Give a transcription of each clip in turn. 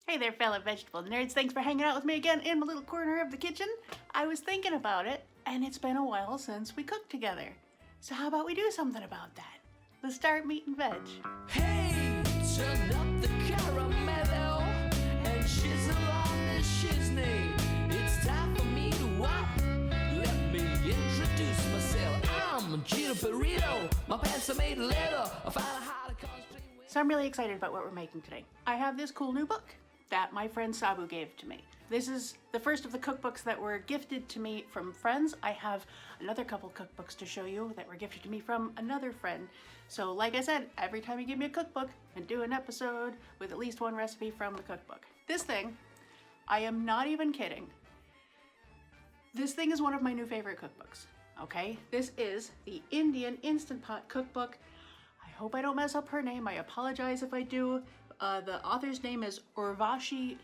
Hey there, fellow vegetable nerds. Thanks for hanging out with me again in my little corner of the kitchen. I was thinking about it, and it's been a while since we cooked together. So how about we do something about that? Let's start meat and veg. Hey, turn up the caramello and shizzle on the shizney. It's time for me to what? Let me introduce myself. I'm Gino Burrito. My pants are made of leather. I find it hard to concentrate. So I'm really excited about what we're making today. I have this cool new book that my friend Sabu gave to me. This is the first of the cookbooks that were gifted to me from friends. I have another couple cookbooks to show you that were gifted to me from another friend. So like I said, every time you give me a cookbook, and do an episode with at least one recipe from the cookbook. This thing, I am not even kidding. This thing is one of my new favorite cookbooks, okay? This is the Indian Instant Pot Cookbook. I hope I don't mess up her name. I apologize if I do. The author's name is Urvashi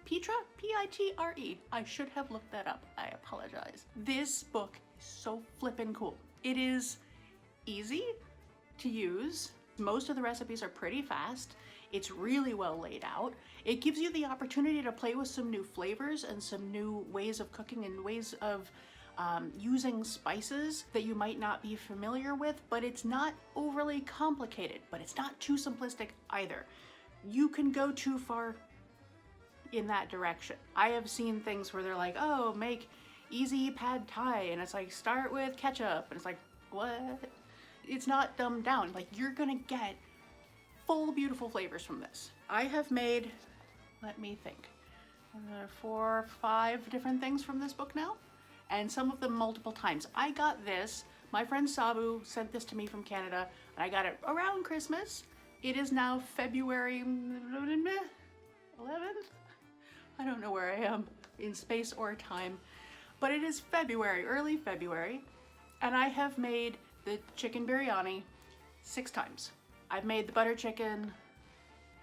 Pitre? P-I-T-R-E. I should have looked that up. I apologize. This book is so flippin' cool. It is easy to use. Most of the recipes are pretty fast. It's really well laid out. It gives you the opportunity to play with some new flavors and some new ways of cooking and ways of using spices that you might not be familiar with, but it's not overly complicated, but it's not too simplistic either. You can go too far in that direction. I have seen things where they're like, oh, make easy pad thai, and it's like, start with ketchup, and it's like, what? It's not dumbed down. Like, you're gonna get full, beautiful flavors from this. I have made, let me think, 4 or 5 different things from this book now, and some of them multiple times. I got this, my friend Sabu sent this to me from Canada, and I got it around Christmas. It is now February 11th? I don't know where I am in space or time, but it is February, early February, and I have made the chicken biryani 6 times. I've made the butter chicken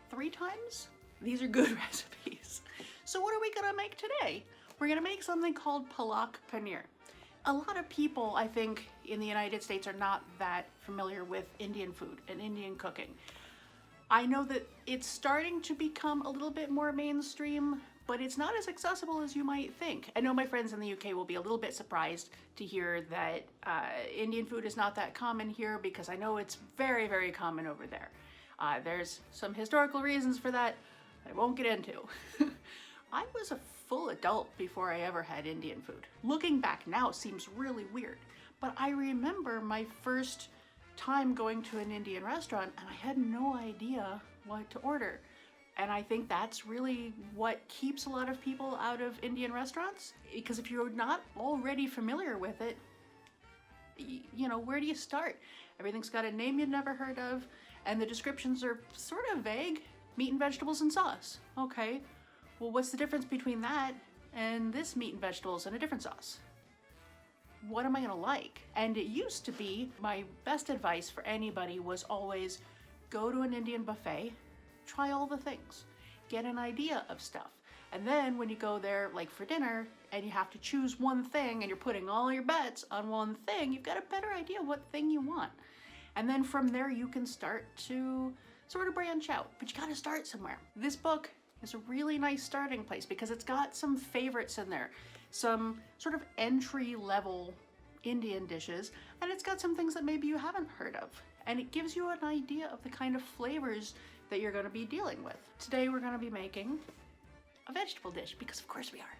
3 times. These are good recipes. So what are we gonna make today? We're gonna make something called Palak Paneer. A lot of people, I think, in the United States are not that familiar with Indian food and Indian cooking. I know that it's starting to become a little bit more mainstream, but it's not as accessible as you might think. I know my friends in the UK will be a little bit surprised to hear that Indian food is not that common here, because I know it's very, very common over there. There's some historical reasons for that I won't get into. I was a full adult before I ever had Indian food. Looking back now seems really weird, but I remember my first time going to an Indian restaurant and I had no idea what to order. And I think that's really what keeps a lot of people out of Indian restaurants, because if you're not already familiar with it, you know, where do you start? Everything's got a name you've never heard of, and the descriptions are sort of vague. Meat and vegetables and sauce. Okay, well, what's the difference between that and this meat and vegetables and a different sauce? What am I gonna like? And it used to be, my best advice for anybody was always go to an Indian buffet, try all the things, get an idea of stuff. And then when you go there, like for dinner, and you have to choose one thing and you're putting all your bets on one thing, you've got a better idea what thing you want. And then from there you can start to sort of branch out, but you gotta start somewhere. This book is a really nice starting place because it's got some favorites in there, some sort of entry-level Indian dishes, and it's got some things that maybe you haven't heard of. And it gives you an idea of the kind of flavors that you're gonna be dealing with. Today we're gonna be making a vegetable dish, because of course we are.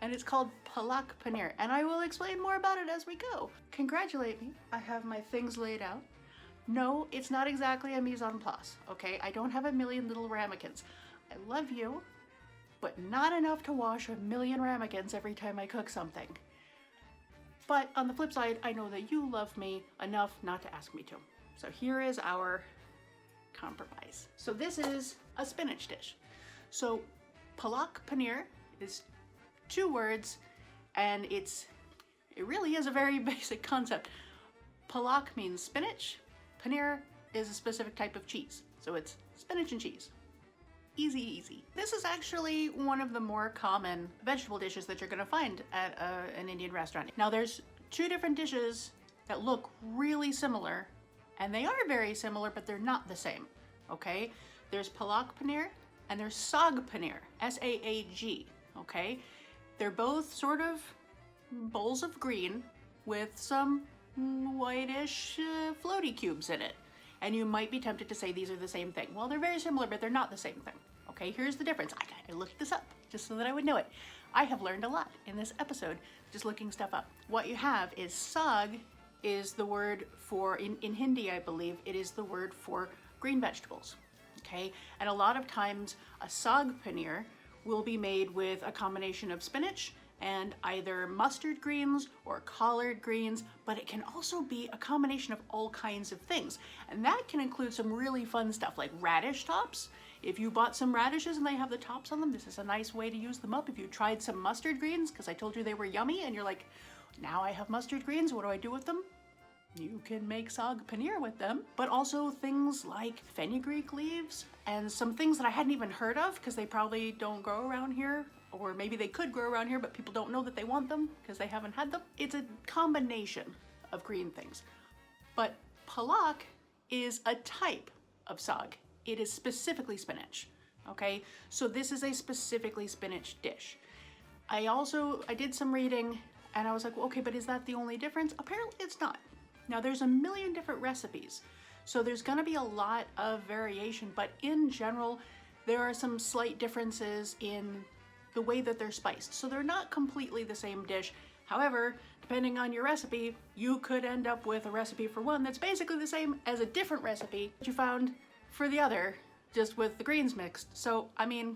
And it's called Palak Paneer, and I will explain more about it as we go. Congratulate me, I have my things laid out. No, it's not exactly a mise en place, okay? I don't have a million little ramekins. I love you, but not enough to wash a million ramekins every time I cook something. But on the flip side, I know that you love me enough not to ask me to. So here is our compromise. So this is a spinach dish. So Palak Paneer is 2 words, and it really is a very basic concept. Palak means spinach. Paneer is a specific type of cheese. So it's spinach and cheese. Easy, easy. This is actually one of the more common vegetable dishes that you're gonna find at an Indian restaurant. Now there's 2 different dishes that look really similar, and they are very similar, but they're not the same, okay? There's Palak Paneer and there's Saag Paneer, S-A-A-G, okay? They're both sort of bowls of green with some whitish floaty cubes in it. And you might be tempted to say these are the same thing. Well, they're very similar, but they're not the same thing. Okay, here's the difference. I looked this up just so that I would know it. I have learned a lot in this episode just looking stuff up. What you have is saag is the word for, in Hindi I believe, it is the word for green vegetables. Okay, and a lot of times a saag paneer will be made with a combination of spinach and either mustard greens or collard greens, but it can also be a combination of all kinds of things. And that can include some really fun stuff like radish tops. If you bought some radishes and they have the tops on them, this is a nice way to use them up. If you tried some mustard greens, because I told you they were yummy, and you're like, now I have mustard greens, what do I do with them? You can make saag paneer with them, but also things like fenugreek leaves and some things that I hadn't even heard of because they probably don't grow around here, or maybe they could grow around here, but people don't know that they want them because they haven't had them. It's a combination of green things. But palak is a type of saag. It is specifically spinach, okay? So this is a specifically spinach dish. I did some reading and I was like, well, okay, but is that the only difference? Apparently it's not. Now there's a million different recipes, so there's gonna be a lot of variation, but in general, there are some slight differences in the way that they're spiced. So they're not completely the same dish. However, depending on your recipe, you could end up with a recipe for one that's basically the same as a different recipe that you found for the other, just with the greens mixed. So, I mean,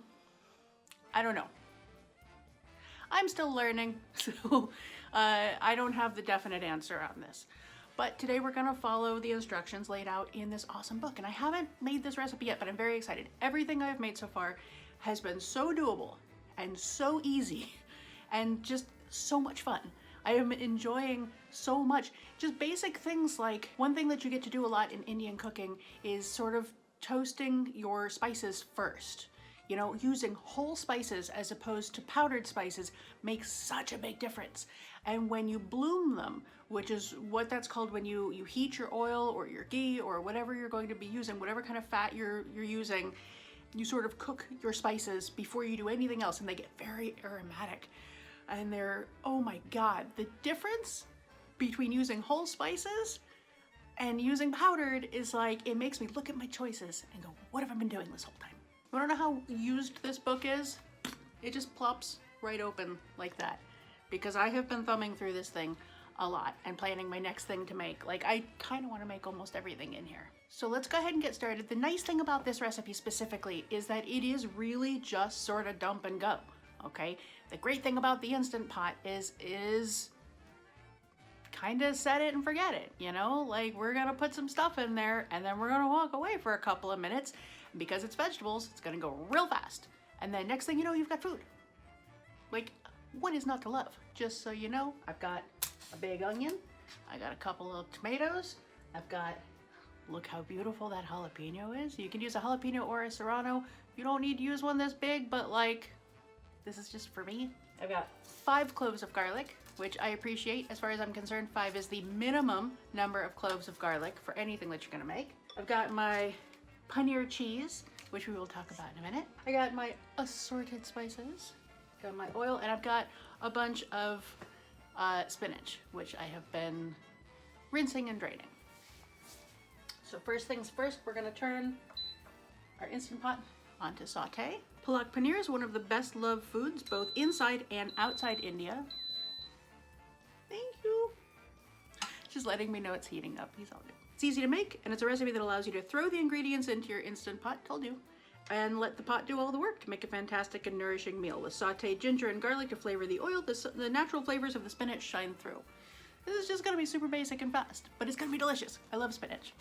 I don't know. I'm still learning, so I don't have the definite answer on this. But today we're gonna follow the instructions laid out in this awesome book. And I haven't made this recipe yet, but I'm very excited. Everything I've made so far has been so doable and so easy and just so much fun. I am enjoying so much. Just basic things like, one thing that you get to do a lot in Indian cooking is sort of toasting your spices first. You know, using whole spices as opposed to powdered spices makes such a big difference. And when you bloom them, which is what that's called when you heat your oil or your ghee or whatever you're going to be using, whatever kind of fat you're using, you sort of cook your spices before you do anything else, and they get very aromatic. And they're, oh my God, the difference between using whole spices and using powdered is like, it makes me look at my choices and go, what have I been doing this whole time? You wanna know how used this book is? It just plops right open like that. Because I have been thumbing through this thing a lot and planning my next thing to make. Like, I kind of want to make almost everything in here. So let's go ahead and get started. The nice thing about this recipe specifically is that it is really just sort of dump and go, okay? The great thing about the Instant Pot is kind of set it and forget it, you know? Like, we're gonna put some stuff in there and then we're gonna walk away for a couple of minutes. And because it's vegetables, it's gonna go real fast. And then next thing you know, you've got food. Like, what is not to love? Just so you know, I've got a big onion, I got a couple of tomatoes, I've got, look how beautiful that jalapeno is. You can use a jalapeno or a serrano. You don't need to use one this big, but like, this is just for me. I've got 5 cloves of garlic, which I appreciate. As far as I'm concerned, 5 is the minimum number of cloves of garlic for anything that you're gonna make. I've got my paneer cheese, which we will talk about in a minute. I got my assorted spices, got my oil, and I've got a bunch of spinach, which I have been rinsing and draining. So first things first, we're gonna turn our Instant Pot onto saute. Palak Paneer is one of the best loved foods both inside and outside India. Thank you. Just letting me know it's heating up. He's all good. It's easy to make, and it's a recipe that allows you to throw the ingredients into your Instant Pot, told you, and let the pot do all the work to make a fantastic and nourishing meal. With sauteed ginger and garlic to flavor the oil, the natural flavors of the spinach shine through. This is just gonna be super basic and fast, but it's gonna be delicious. I love spinach,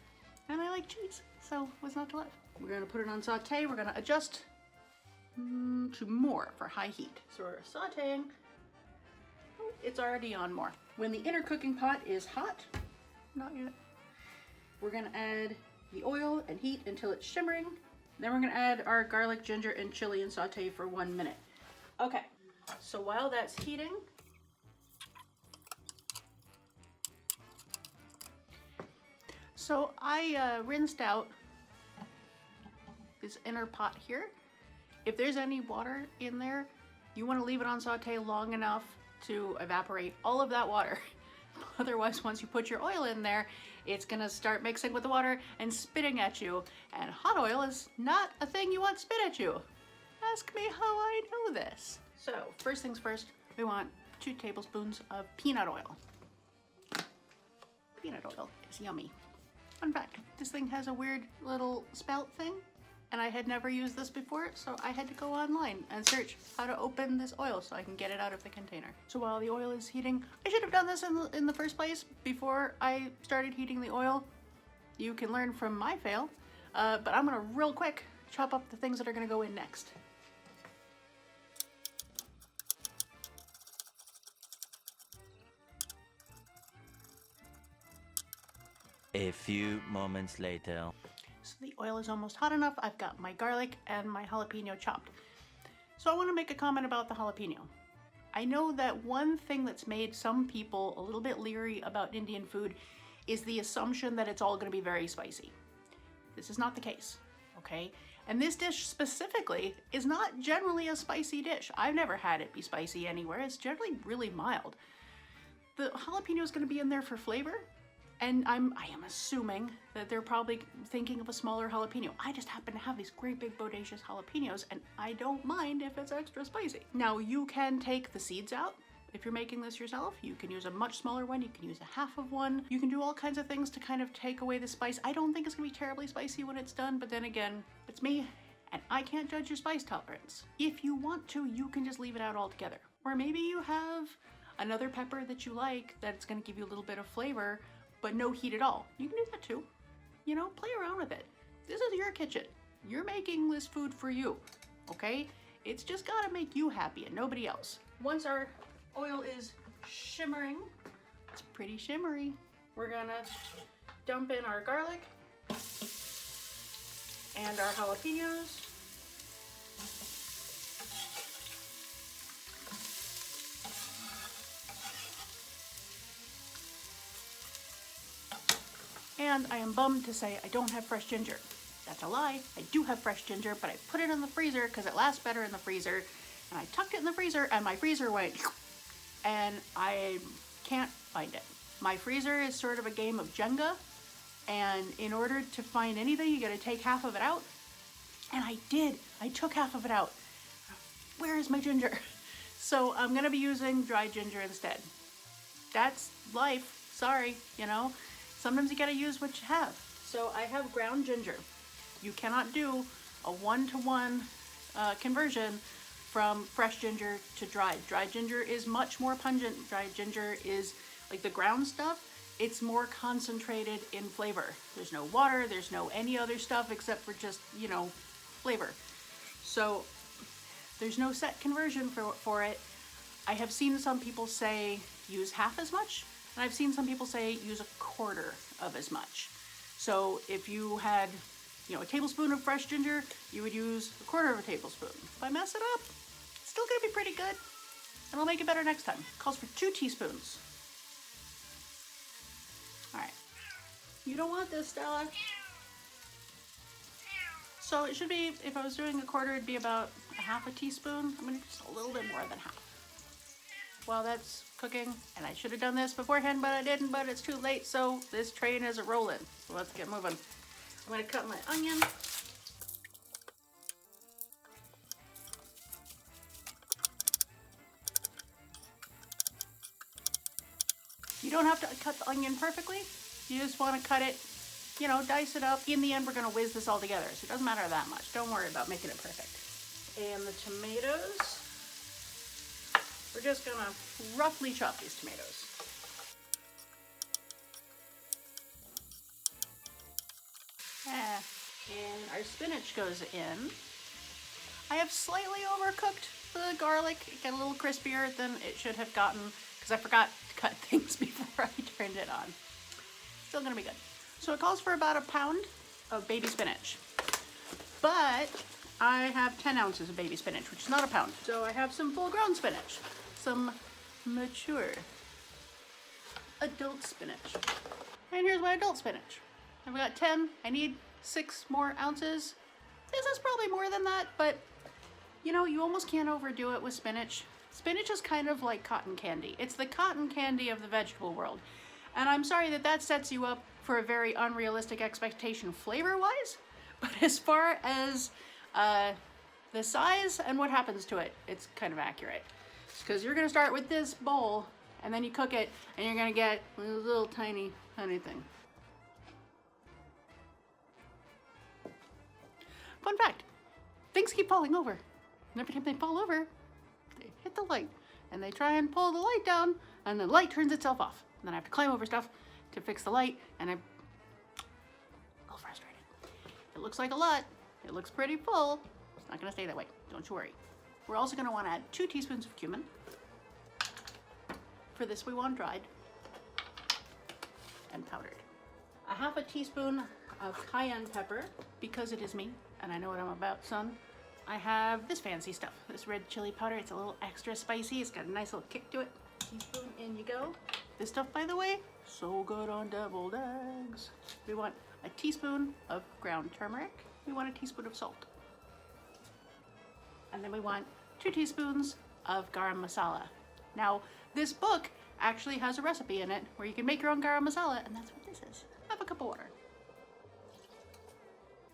and I like cheese, so what's not to love? We're gonna put it on saute. We're gonna adjust to more for high heat. So we're sauteing. Oh, it's already on more. When the inner cooking pot is hot, not yet, we're gonna add the oil and heat until it's shimmering. Then we're gonna add our garlic, ginger, and chili and saute for 1 minute. Okay, so while that's heating, so I rinsed out this inner pot here, If there's any water in there, you want to leave it on saute long enough to evaporate all of that water. Otherwise, once you put your oil in there, it's gonna start mixing with the water and spitting at you. And hot oil is not a thing you want spit at you. Ask me how I know this. So first things first, we want 2 tablespoons of peanut oil. Peanut oil is yummy. Fun fact, this thing has a weird little spout thing, and I had never used this before, so I had to go online and search how to open this oil so I can get it out of the container. So while the oil is heating, I should have done this in the first place before I started heating the oil. You can learn from my fail, but I'm gonna real quick chop up the things that are gonna go in next. A few moments later. So the oil is almost hot enough. I've got my garlic and my jalapeno chopped. So I want to make a comment about the jalapeno. I know that one thing that's made some people a little bit leery about Indian food is the assumption that it's all going to be very spicy. This is not the case, okay? And this dish specifically is not generally a spicy dish. I've never had it be spicy anywhere. It's generally really mild. The jalapeno is going to be in there for flavor. And I am assuming that they're probably thinking of a smaller jalapeno. I just happen to have these great big bodacious jalapenos, and I don't mind if it's extra spicy. Now, you can take the seeds out. If you're making this yourself, you can use a much smaller one. You can use a half of one. You can do all kinds of things to kind of take away the spice. I don't think it's gonna be terribly spicy when it's done, but then again, it's me, and I can't judge your spice tolerance. If you want to, you can just leave it out altogether. Or maybe you have another pepper that you like that's gonna give you a little bit of flavor, but no heat at all. You can do that too. You know, play around with it. This is your kitchen. You're making this food for you, okay? It's just gotta make you happy and nobody else. Once our oil is shimmering, it's pretty shimmery, we're gonna dump in our garlic and our jalapenos. And I am bummed to say I don't have fresh ginger. That's a lie. I do have fresh ginger, but I put it in the freezer because it lasts better in the freezer. And I tucked it in the freezer and my freezer went, and I can't find it. My freezer is sort of a game of Jenga, and in order to find anything, you gotta take half of it out. And I did. I took half of it out. Where is my ginger? So I'm gonna be using dried ginger instead. That's life. Sorry, you know. Sometimes you gotta use what you have. So I have ground ginger. You cannot do a 1-to-1 conversion from fresh ginger to dried. Dried ginger is much more pungent. Dried ginger is like the ground stuff. It's more concentrated in flavor. There's no water, there's no any other stuff except for just, you know, flavor. So there's no set conversion for it. I have seen some people say use half as much. And I've seen some people say use a quarter of as much. So if you had, you know, a tablespoon of fresh ginger, you would use a quarter of a tablespoon. If I mess it up, it's still gonna be pretty good. And I'll make it better next time. It calls for 2 teaspoons. All right. You don't want this, Stella. So it should be, if I was doing a quarter, it'd be about a half a teaspoon. I'm gonna do just a little bit more than half. While that's cooking, and I should have done this beforehand, but I didn't, but it's too late, so this train is rolling. So let's get moving. I'm gonna cut my onion. You don't have to cut the onion perfectly. You just wanna cut it, you know, dice it up. In the end, we're gonna whiz this all together, so it doesn't matter that much. Don't worry about making it perfect. And the tomatoes. We're just gonna roughly chop these tomatoes. And our spinach goes in. I have slightly overcooked the garlic. It got a little crispier than it should have gotten because I forgot to cut things before I turned it on. Still gonna be good. So it calls for about a pound of baby spinach. But I have 10 ounces of baby spinach, which is not a pound. So I have some full-grown spinach. Some mature adult spinach. And here's my adult spinach. I've got 10. I need 6 more ounces. This is probably more than that, but You know, you almost can't overdo it with spinach. Spinach is kind of like cotton candy. It's the cotton candy of the vegetable world. And I'm sorry that that sets you up for a very unrealistic expectation flavor-wise, but as far as the size and what happens to it, it's kind of accurate. Because you're gonna start with this bowl, and then you cook it, and you're gonna get a little tiny thing. Fun fact, things keep falling over. And every time they fall over, they hit the light. And they try and pull the light down, and the light turns itself off. And then I have to climb over stuff to fix the light, and I'm a little frustrated. It looks like a lot. It looks pretty full. It's not gonna stay that way, don't you worry. We're also gonna wanna add 2 teaspoons of cumin. For this we want dried and powdered. A half a teaspoon of cayenne pepper, because it is me, and I know what I'm about, son. I have this fancy stuff, this red chili powder. It's a little extra spicy. It's got a nice little kick to it. Teaspoon, in you go. This stuff, by the way, so good on deviled eggs. We want a teaspoon of ground turmeric. We want a teaspoon of salt. And then we want 2 teaspoons of garam masala. Now, this book actually has a recipe in it where you can make your own garam masala, and that's what this is. Have a cup of water.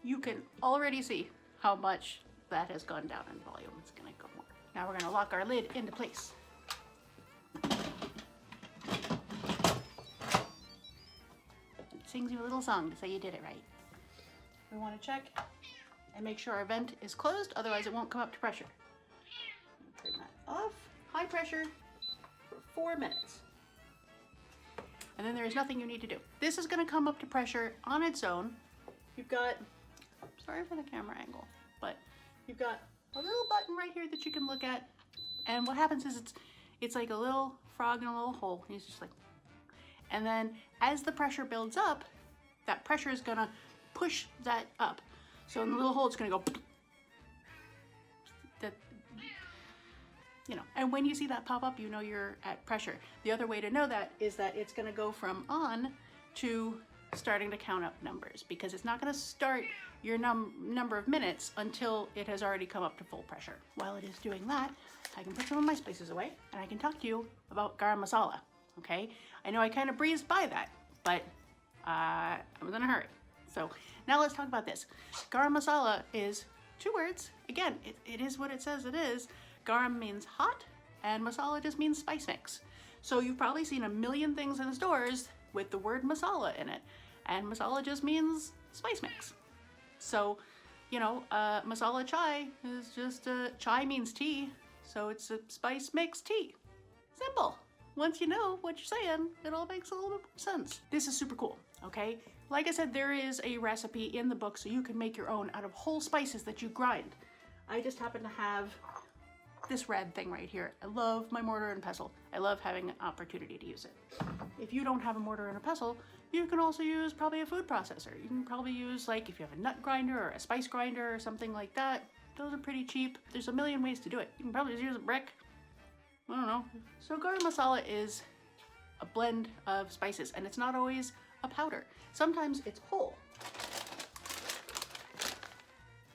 You can already see how much that has gone down in volume. It's gonna go more. Now we're gonna lock our lid into place. It sings you a little song to say you did it right. We wanna check and make sure our vent is closed, otherwise it won't come up to pressure. Turn that off. High pressure for 4 minutes. And then there is nothing you need to do. This is gonna come up to pressure on its own. You've got, sorry for the camera angle, but you've got a little button right here that you can look at. And what happens is it's like a little frog in a little hole. He's just like, and then as the pressure builds up, that pressure is gonna push that up. So in the little hole, it's gonna go, that, you know, and when you see that pop up, you know you're at pressure. The other way to know that is that it's gonna go from on to starting to count up numbers, because it's not gonna start your number of minutes until it has already come up to full pressure. While it is doing that, I can put some of my spices away and I can talk to you about garam masala, okay? I know I kind of breezed by that, but I'm gonna hurry. So now let's talk about this. Garam masala is 2 words. Again, it is what it says it is. Garam means hot and masala just means spice mix. So you've probably seen a million things in the stores with the word masala in it, and masala just means spice mix. So, you know, masala chai is just, chai means tea, so it's a spice mix tea. Simple. Once you know what you're saying, it all makes a little bit more sense. This is super cool, okay? Like I said, there is a recipe in the book so you can make your own out of whole spices that you grind. I just happen to have this red thing right here. I love my mortar and pestle. I love having an opportunity to use it. If you don't have a mortar and a pestle, you can also use probably a food processor. You can probably use, like, if you have a nut grinder or a spice grinder or something like that. Those are pretty cheap. There's a million ways to do it. You can probably just use a brick. I don't know. So garam masala is a blend of spices, and it's not always a powder. Sometimes it's whole.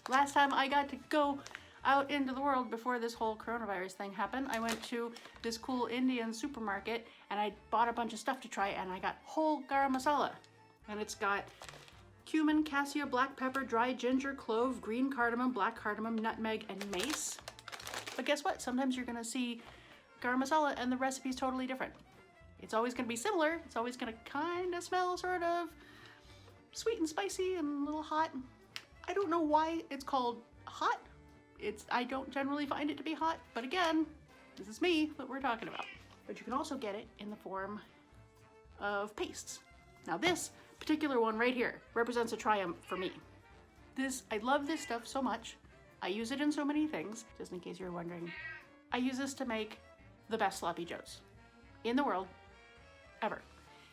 Last time I got to go out into the world before this whole coronavirus thing happened, I went to this cool Indian supermarket and I bought a bunch of stuff to try, and I got whole garam masala. And it's got cumin, cassia, black pepper, dry ginger, clove, green cardamom, black cardamom, nutmeg, and mace. But guess what? Sometimes you're gonna see garam masala and the recipe's totally different. It's always gonna be similar. It's always gonna kind of smell sort of sweet and spicy and a little hot. I don't know why it's called hot. I don't generally find it to be hot, but again, this is me that we're talking about. But you can also get it in the form of pastes. Now this particular one right here represents a triumph for me. I love this stuff so much. I use it in so many things, just in case you're wondering. I use this to make the best sloppy joes in the world, ever.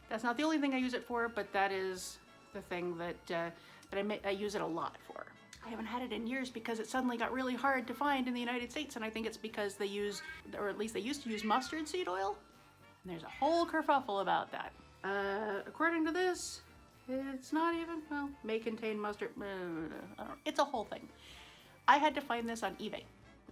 That's not the only thing I use it for, but that is the thing that I use it a lot for. I haven't had it in years because it suddenly got really hard to find in the United States, and I think it's because they use, or at least they used to use, mustard seed oil. And there's a whole kerfuffle about that. According to this, it's not even, well, may contain mustard, I don't know. It's a whole thing. I had to find this on eBay.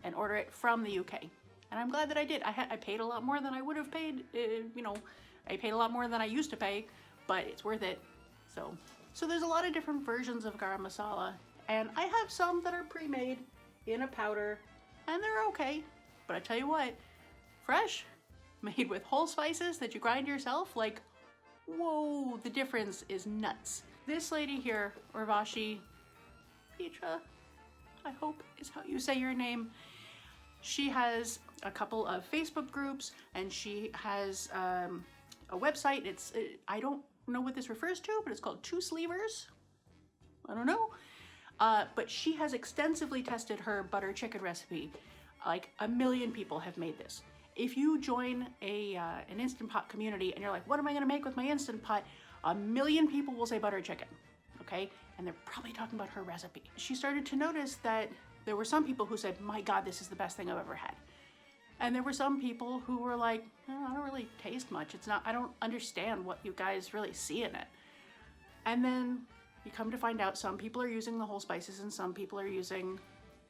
and order it from the UK. And I'm glad that I did. I paid a lot more than I would have paid, I paid a lot more than I used to pay, but it's worth it. So there's a lot of different versions of garam masala, and I have some that are pre-made in a powder, and they're okay. But I tell you what, fresh, made with whole spices that you grind yourself, like, whoa, the difference is nuts. This lady here, Urvashi Pitre, I hope is how you say your name. She has a couple of Facebook groups, and she has a website. I don't know what this refers to, but it's called Twosleevers. I don't know. But she has extensively tested her butter chicken recipe. Like 1 million people have made this. If you join an Instant Pot community and you're like, what am I gonna make with my Instant Pot? 1 million people will say butter chicken, okay? And they're probably talking about her recipe. She started to notice that there were some people who said, my God, this is the best thing I've ever had. And there were some people who were like, oh, I don't really taste much. I don't understand what you guys really see in it. And then you come to find out some people are using the whole spices and some people are using,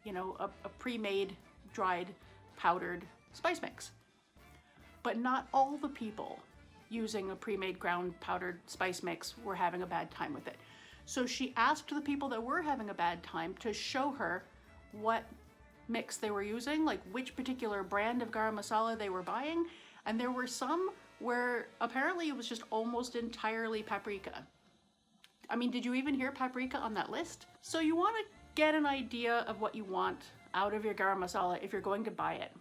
a pre-made, dried, powdered spice mix. But not all the people using a pre-made ground powdered spice mix were having a bad time with it. So she asked the people that were having a bad time to show her what mix they were using, like which particular brand of garam masala they were buying. And there were some where apparently it was just almost entirely paprika. I mean, did you even hear paprika on that list? So you want to get an idea of what you want out of your garam masala if you're going to buy it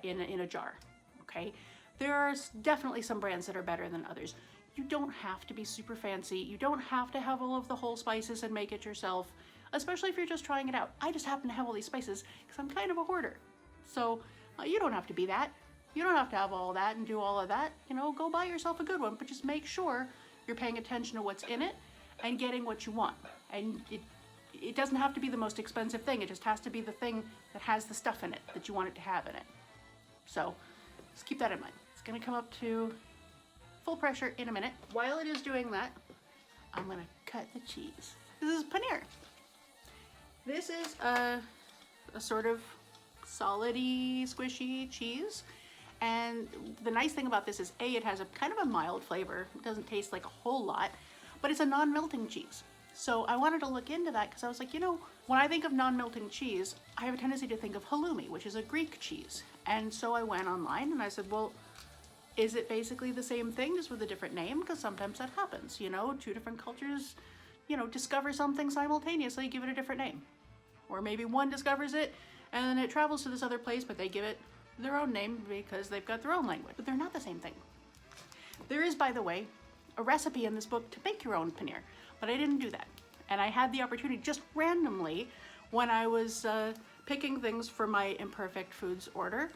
in a jar, okay? There are definitely some brands that are better than others. You don't have to be super fancy. You don't have to have all of the whole spices and make it yourself, especially if you're just trying it out. I just happen to have all these spices because I'm kind of a hoarder. So you don't have to be that. You don't have to have all that and do all of that. Go buy yourself a good one, but just make sure you're paying attention to what's in it and getting what you want. And it doesn't have to be the most expensive thing. It just has to be the thing that has the stuff in it that you want it to have in it. So just keep that in mind. It's gonna come up to full pressure in a minute. While it is doing that, I'm gonna cut the cheese. This is paneer. This is a sort of solidy, squishy cheese. And the nice thing about this is it has a kind of a mild flavor. It doesn't taste like a whole lot, but it's a non-melting cheese. So I wanted to look into that because I was like, when I think of non-melting cheese, I have a tendency to think of halloumi, which is a Greek cheese. And so I went online and I said, well, is it basically the same thing just with a different name? Because sometimes that happens, two different cultures, discover something simultaneously, give it a different name. Or maybe one discovers it and then it travels to this other place, but they give it their own name because they've got their own language. But they're not the same thing. There is, by the way, a recipe in this book to make your own paneer, but I didn't do that. And I had the opportunity just randomly when I was picking things for my Imperfect Foods order,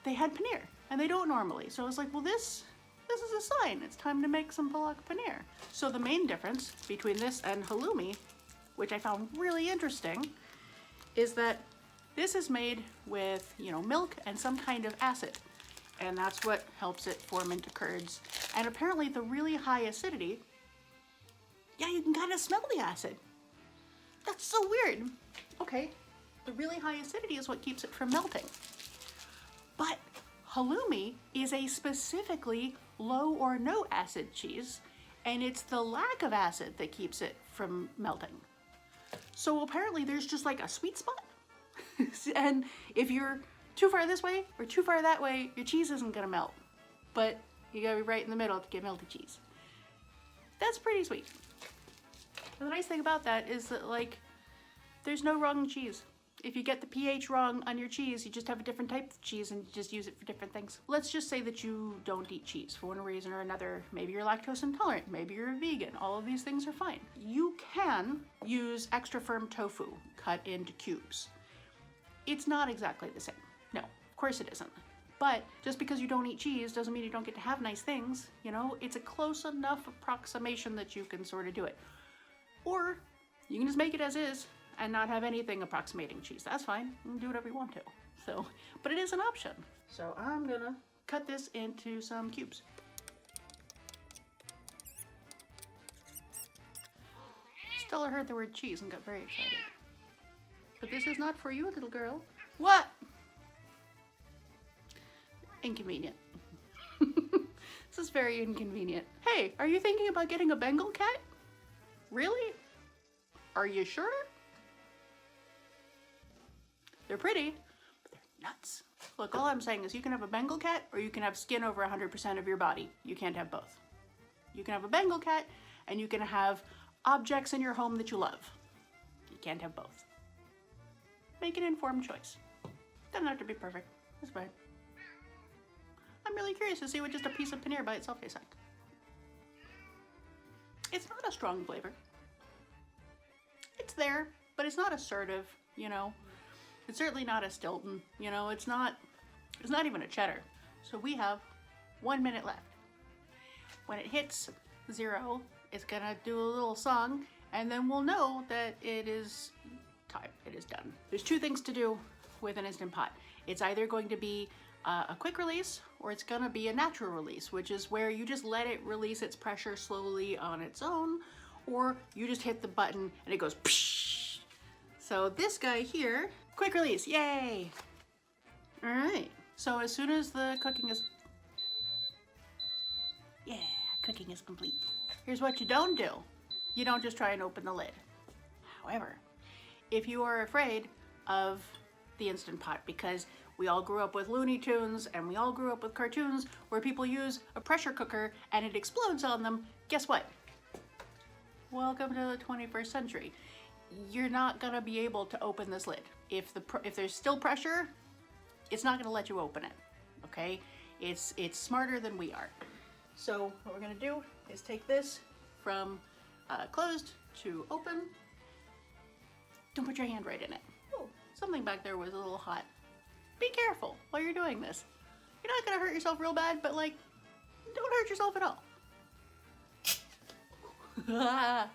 they had paneer, and they don't normally. So I was like, well, this is a sign. It's time to make some Palak Paneer. So the main difference between this and halloumi, which I found really interesting, is that this is made with, milk and some kind of acid. And that's what helps it form into curds. And apparently the really high acidity, yeah, you can kind of smell the acid. That's so weird. Okay, the really high acidity is what keeps it from melting. But halloumi is a specifically low or no acid cheese, and it's the lack of acid that keeps it from melting. So apparently there's just like a sweet spot. And if you're too far this way or too far that way, your cheese isn't gonna melt. But you gotta be right in the middle to get melted cheese. That's pretty sweet. And the nice thing about that is that, there's no wrong cheese. If you get the pH wrong on your cheese, you just have a different type of cheese and you just use it for different things. Let's just say that you don't eat cheese for one reason or another. Maybe you're lactose intolerant, maybe you're a vegan. All of these things are fine. You can use extra firm tofu cut into cubes. It's not exactly the same. No, of course it isn't. But just because you don't eat cheese doesn't mean you don't get to have nice things. It's a close enough approximation that you can sort of do it. Or you can just make it as is and not have anything approximating cheese. That's fine. You can do whatever you want to. But it is an option. So I'm gonna cut this into some cubes. Stella heard the word cheese and got very excited. But this is not for you, little girl. What? Inconvenient. This is very inconvenient. Hey, are you thinking about getting a Bengal cat? Really? Are you sure? They're pretty, but they're nuts. Look, all I'm saying is you can have a Bengal cat or you can have skin over 100% of your body. You can't have both. You can have a Bengal cat and you can have objects in your home that you love. You can't have both. Make an informed choice. Doesn't have to be perfect. That's fine. I'm really curious to see what just a piece of paneer by itself tastes like. It's not a strong flavor. It's there, but it's not assertive, you know. It's certainly not a Stilton, you know. It's not even a cheddar. So we have 1 minute left. When it hits 0, it's gonna do a little song, and then we'll know that it is time. It is done. There's 2 things to do with an Instant Pot. It's either going to be a quick release, or it's gonna be a natural release, which is where you just let it release its pressure slowly on its own, or you just hit the button and it goes psh. So this guy here, quick release, yay! All right, so as soon as the cooking is, cooking is complete. Here's what you don't do. You don't just try and open the lid. However, if you are afraid of the Instant Pot, because we all grew up with Looney Tunes and we all grew up with cartoons where people use a pressure cooker and it explodes on them, guess what? Welcome to the 21st century. You're not gonna be able to open this lid. If there's still pressure, it's not gonna let you open it, okay? It's smarter than we are. So what we're gonna do is take this from closed to open. Don't put your hand right in it. Oh, something back there was a little hot. Be careful while you're doing this. You're not gonna hurt yourself real bad, but like, don't hurt yourself at all. Yeah!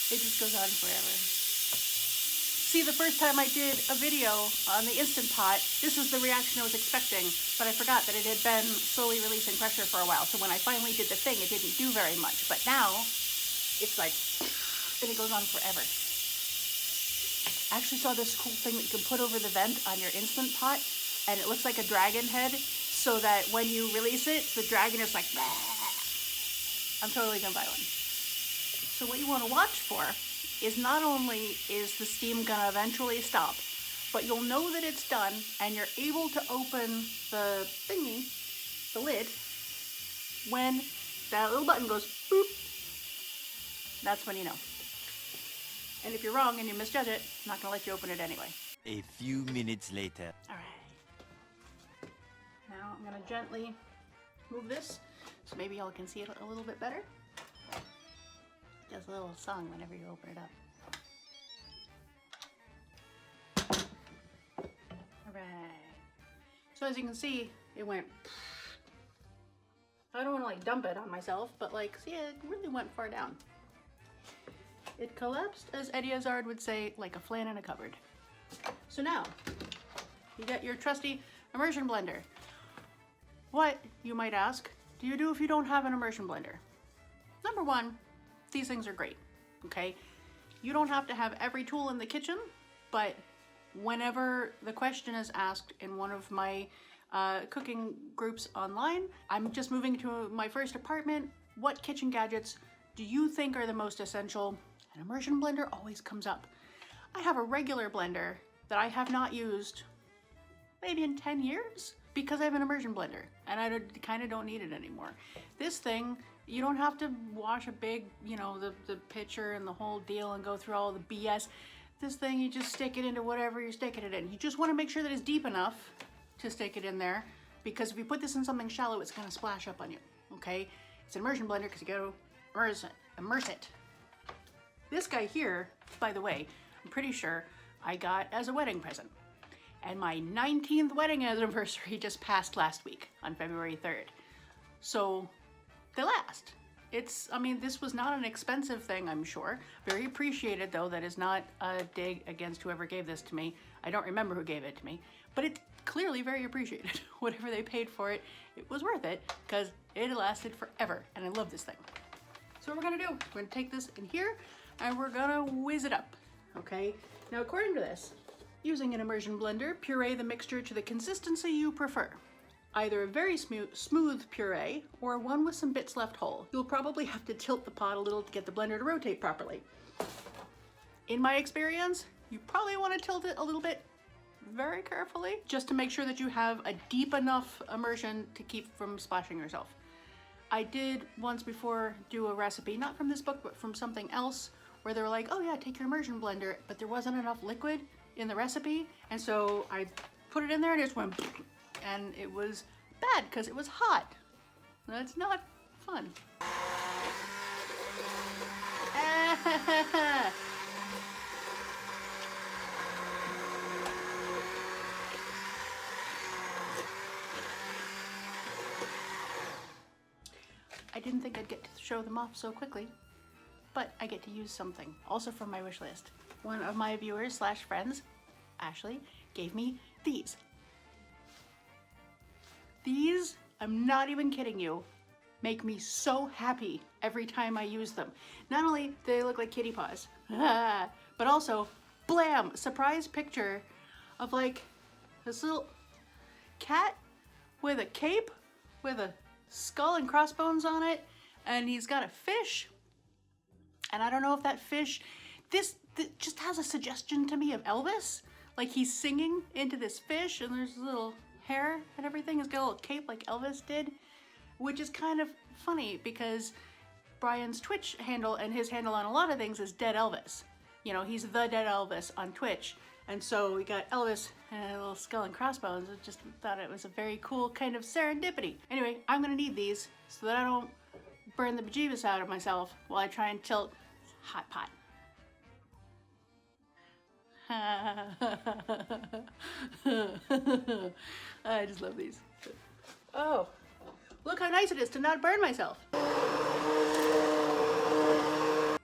It just goes on forever. See, the first time I did a video on the Instant Pot, this was the reaction I was expecting, but I forgot that it had been slowly releasing pressure for a while, so when I finally did the thing, it didn't do very much. But now, it's like, and it goes on forever. I actually saw this cool thing that you can put over the vent on your Instant Pot, and it looks like a dragon head, so that when you release it, the dragon is like, bah! I'm totally gonna buy one. So what you wanna watch for is not only is the steam gonna eventually stop, but you'll know that it's done and you're able to open the thingy, the lid, when that little button goes boop. That's when you know. And if you're wrong and you misjudge it, I'm not gonna let you open it anyway. A few minutes later. All right. Now I'm gonna gently move this so maybe y'all can see it a little bit better. Just a little song whenever you open it up. All right. So as you can see, it went. I don't want to like dump it on myself, but like, see, it really went far down. It collapsed, as Eddie Izzard would say, like a flan in a cupboard. So now, you got your trusty immersion blender. What, you might ask, do you do if you don't have an immersion blender? Number one, these things are great, okay? You don't have to have every tool in the kitchen, but whenever the question is asked in one of my cooking groups online, I'm just moving to my first apartment, what kitchen gadgets do you think are the most essential? An immersion blender always comes up. I have a regular blender that I have not used maybe in 10 years because I have an immersion blender and I kind of don't need it anymore. This thing, you don't have to wash a big, you know, the pitcher and the whole deal and go through all the BS. This thing, you just stick it into whatever you're sticking it in. You just want to make sure that it's deep enough to stick it in there, because if you put this in something shallow, it's going to splash up on you, okay? It's an immersion blender because you got to immerse it. This guy here, by the way, I'm pretty sure I got as a wedding present. And my 19th wedding anniversary just passed last week on February 3rd. So they last. I mean, this was not an expensive thing, I'm sure. Very appreciated, though. That is not a dig against whoever gave this to me. I don't remember who gave it to me, but it's clearly very appreciated. Whatever they paid for it, it was worth it because it lasted forever, and I love this thing. So what we're gonna do, we're gonna take this in here and we're gonna whiz it up. okay? Now, according to this, using an immersion blender, puree the mixture to the consistency you prefer. Either a very smooth puree or one with some bits left whole. You'll probably have to tilt the pot a little to get the blender to rotate properly. In my experience, you probably want to tilt it a little bit very carefully just to make sure that you have a deep enough immersion to keep from splashing yourself. I did once before do a recipe, not from this book, but from something else, where they were like, oh yeah, take your immersion blender, but there wasn't enough liquid in the recipe, and so I put it in there and it just went, and it was bad because it was hot. That's not fun. I didn't think I'd get to show them off so quickly, but I get to use something, also from my wish list. One of my viewers / friends, Ashley, gave me these. These, I'm not even kidding you, make me so happy every time I use them. Not only do they look like kitty paws, but also, blam, surprise picture of like this little cat with a cape with a skull and crossbones on it, and he's got a fish, and I don't know if that fish, this just has a suggestion to me of Elvis, like he's singing into this fish, and there's little hair and everything. He's got a little cape like Elvis did, which is kind of funny because Brian's Twitch handle and his handle on a lot of things is Dead Elvis. You know, he's the Dead Elvis on Twitch. And so we got Elvis and a little skull and crossbones. I just thought it was a very cool kind of serendipity. Anyway, I'm gonna need these so that I don't burn the bejeebus out of myself while I try and tilt hot pot. I just love these. Oh, look how nice it is to not burn myself.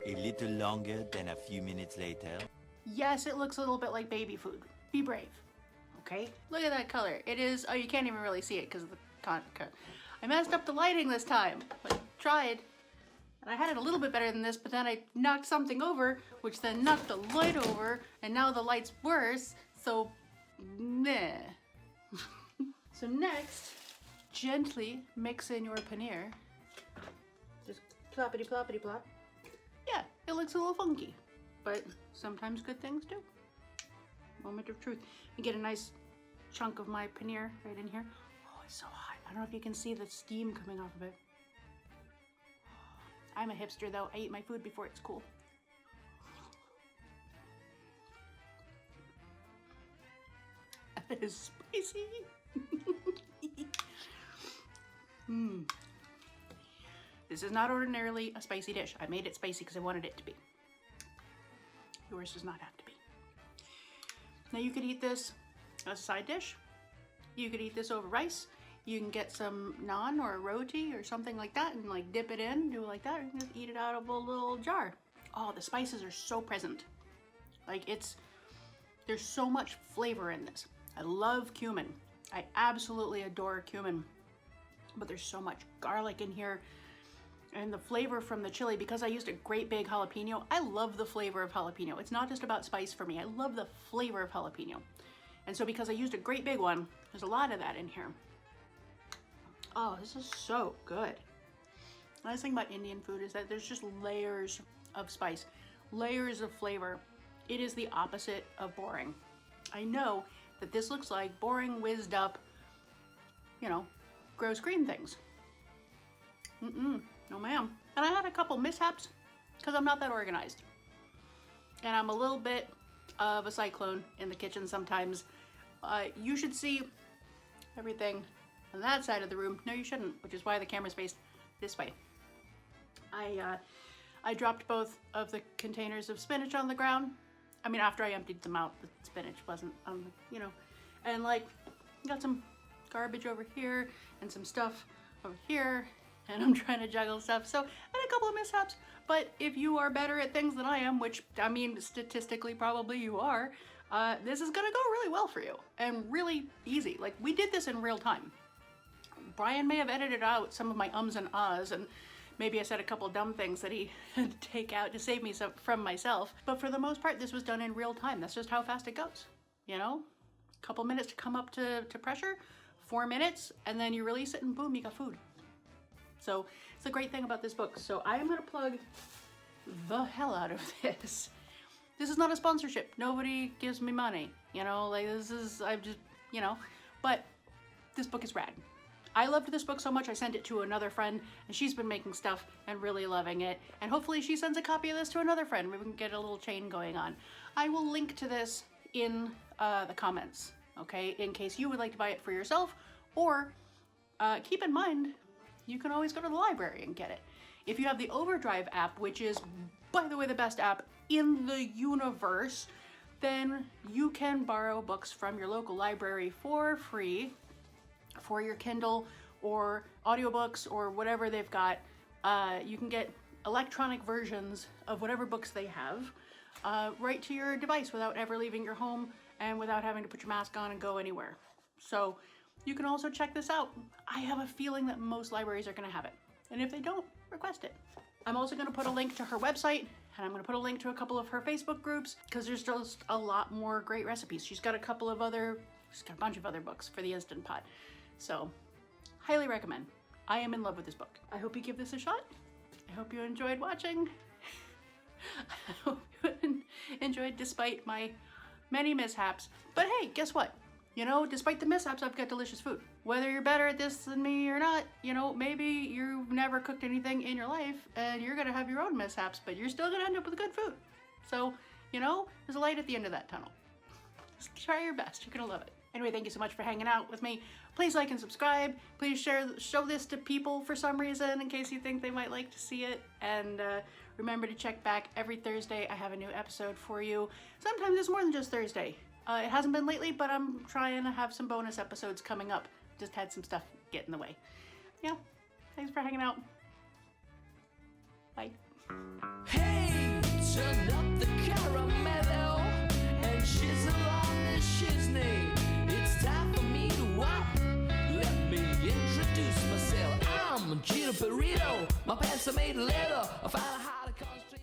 A little longer than a few minutes later. Yes, it looks a little bit like baby food. Be brave, okay? Look at that color. It is, oh, you can't even really see it because of the I messed up the lighting this time. I tried, and I had it a little bit better than this, but then I knocked something over, which then knocked the light over, and now the light's worse, so meh. So next, gently mix in your paneer. Just ploppity ploppity plop. Yeah, it looks a little funky, but sometimes good things do. Moment of truth. You get a nice chunk of my paneer right in here. Oh, it's so hot. I don't know if you can see the steam coming off of it. I'm a hipster though. I eat my food before it's cool. That is spicy. This is not ordinarily a spicy dish. I made it spicy because I wanted it to be. Yours does not have to be. Now you could eat this as a side dish. You could eat this over rice. You can get some naan or a roti or something like that and like dip it in, do it like that, and just eat it out of a little jar. Oh, the spices are so present. Like there's so much flavor in this. I love cumin. I absolutely adore cumin, but there's so much garlic in here. And the flavor from the chili, because I used a great big jalapeno, I love the flavor of jalapeno. It's not just about spice for me. I love the flavor of jalapeno. And so because I used a great big one, there's a lot of that in here. Oh, this is so good. The nice thing about Indian food is that there's just layers of spice, layers of flavor. It is the opposite of boring. I know that this looks like boring, whizzed up, you know, gross green things. No ma'am. And I had a couple mishaps because I'm not that organized. And I'm a little bit of a cyclone in the kitchen sometimes. You should see everything on that side of the room. No, you shouldn't, which is why the camera's faced this way. I dropped both of the containers of spinach on the ground. I mean, after I emptied them out, the spinach wasn't on the, you know, and like, got some garbage over here and some stuff over here, and I'm trying to juggle stuff. So I had a couple of mishaps, but if you are better at things than I am, which I mean, statistically probably you are, this is gonna go really well for you and really easy. Like, we did this in real time. Brian may have edited out some of my ums and ahs and Maybe I said a couple dumb things that he had to take out to save me from myself. But for the most part, this was done in real time. That's just how fast it goes. You know, a couple minutes to come up to pressure, 4 minutes, and then you release it and boom, you got food. So it's a great thing about this book. So I am gonna plug the hell out of this. This is not a sponsorship. Nobody gives me money. You know, like I've just, you know, but this book is rad. I loved this book so much I sent it to another friend and she's been making stuff and really loving it. And hopefully she sends a copy of this to another friend. Maybe we can get a little chain going on. I will link to this in the comments, okay? In case you would like to buy it for yourself, or keep in mind, you can always go to the library and get it. If you have the Overdrive app, which is, by the way, the best app in the universe, then you can borrow books from your local library for free for your Kindle or audiobooks or whatever they've got. You can get electronic versions of whatever books they have right to your device without ever leaving your home and without having to put your mask on and go anywhere. So you can also check this out. I have a feeling that most libraries are going to have it. And if they don't, request it. I'm also going to put a link to her website, and I'm going to put a link to a couple of her Facebook groups because there's just a lot more great recipes. She's got a bunch of other books for the Instant Pot. So, highly recommend. I am in love with this book. I hope you give this a shot. I hope you enjoyed watching. I hope you enjoyed despite my many mishaps. But hey, guess what? You know, despite the mishaps, I've got delicious food. Whether you're better at this than me or not, you know, maybe you've never cooked anything in your life and you're gonna have your own mishaps, but you're still gonna end up with good food. So, you know, there's a light at the end of that tunnel. Just try your best, you're gonna love it. Anyway, thank you so much for hanging out with me. Please like and subscribe. Please show this to people for some reason in case you think they might like to see it. And remember to check back every Thursday. I have a new episode for you. Sometimes it's more than just Thursday. It hasn't been lately, but I'm trying to have some bonus episodes coming up. Just had some stuff get in the way. Yeah, thanks for hanging out. Bye. Hey, turn up the caramello and shizzle on the shizney. It's time for me to what? Let me introduce myself. I'm Gina Burrito. My pants are made of leather. I find it hard to concentrate.